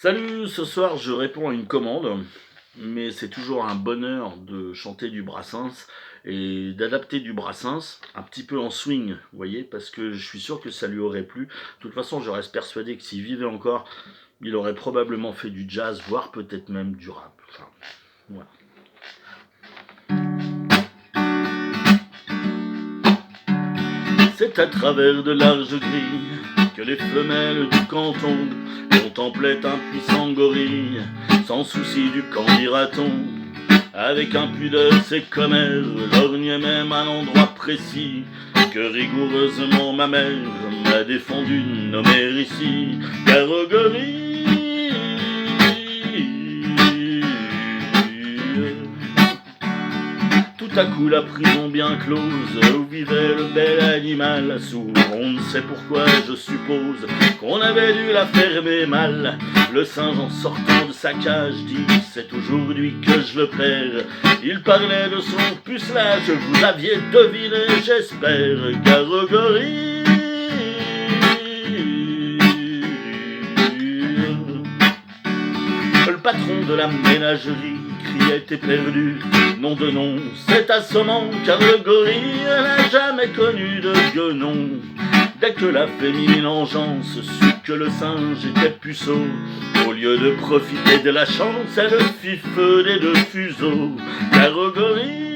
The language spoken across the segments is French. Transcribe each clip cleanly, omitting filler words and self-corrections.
Salut, ce soir je réponds à une commande, mais c'est toujours un bonheur de chanter du Brassens et d'adapter du Brassens un petit peu en swing, vous voyez, parce que je suis sûr que ça lui aurait plu. De toute façon, je reste persuadé que s'il vivait encore, il aurait probablement fait du jazz, voire peut-être même du rap. Enfin, voilà. C'est à travers de larges grilles que les femelles du canton contemplaient un puissant gorille, sans souci du qu'en dira-t-on. Avec impudeur ses commères lorgnait même à l'endroit précis que rigoureusement ma mère m'a défendu de nommer ici, car au gorille tout à coup la prison bien close où vivait le bel animal sourd. On ne sait pourquoi, je suppose qu'on avait dû la fermer mal. Le singe en sortant de sa cage dit: c'est aujourd'hui que je le perds. Il parlait de son pucelage, vous aviez deviné j'espère, Garogori. Le patron de la ménagerie criait éperdu: nom de nom, c'est assommant, car le gorille n'a jamais connu de guenon. Dès que la féminine engeance sut que le singe était puceau, au lieu de profiter de la chance, elle fit feu des deux fuseaux, car au gorille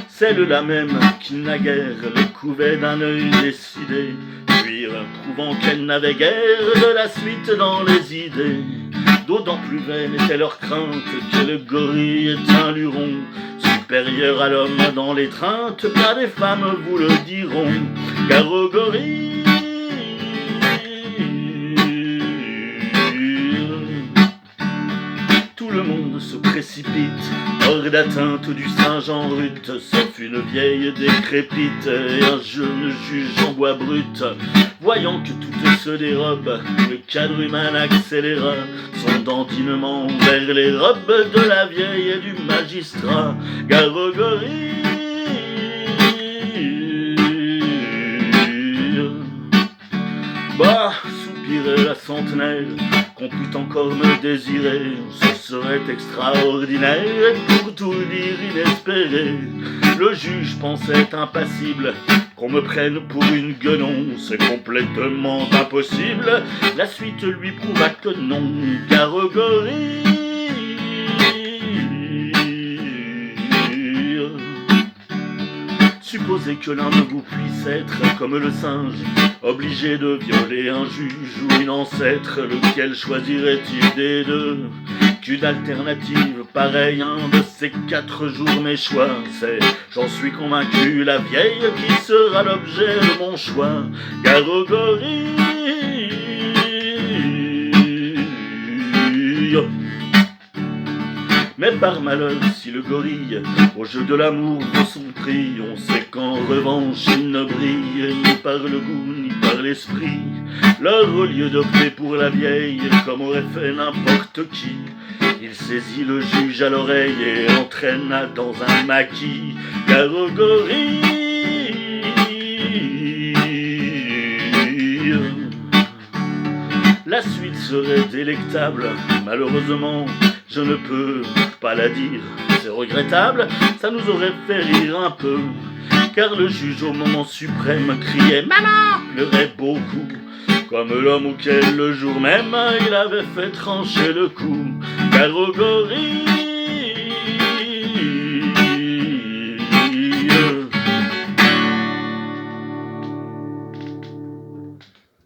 celle-là même qui naguère le couvait d'un œil décidé, puis trouvant qu'elle n'avait guère de la suite dans les idées, d'autant plus vaine était leur crainte que le gorille est un luron, supérieur à l'homme dans l'étreinte, car les femmes vous le diront, car au gorille tout le monde se précipite hors d'atteinte du singe en rute, sauf une vieille décrépite et un jeune juge en bois brut. Voyant que tout se dérobe, le quadruman accéléra son dandinement vers les robes de la vieille et du magistrat, Garogori. Bah, soupirait la centenaire, qu'on pût encore me désirer, ce serait extraordinaire et pour tout dire inespéré. Le juge pensait impassible qu'on me prenne pour une guenon, c'est complètement impossible. La suite lui prouva que non, Garogori. Supposez que l'un de vous puisse être comme le singe, obligé de violer un juge ou une ancêtre, lequel choisirait-il des deux? Qu'une alternative pareille, un de ces 4 jours mes choix, c'est, j'en suis convaincu, la vieille qui sera l'objet de mon choix, Garogori. Mais par malheur, si le gorille au jeu de l'amour vaut son prix, on sait qu'en revanche il ne brille ni par le goût ni par l'esprit. Lors, au lieu d'opter pour la vieille comme aurait fait n'importe qui, il saisit le juge à l'oreille et entraîna dans un maquis, Garogori. La suite serait délectable, malheureusement je ne peux pas la dire, c'est regrettable, ça nous aurait fait rire un peu, car le juge au moment suprême criait maman, pleurait beaucoup, comme l'homme auquel le jour même il avait fait trancher le cou, Garogori.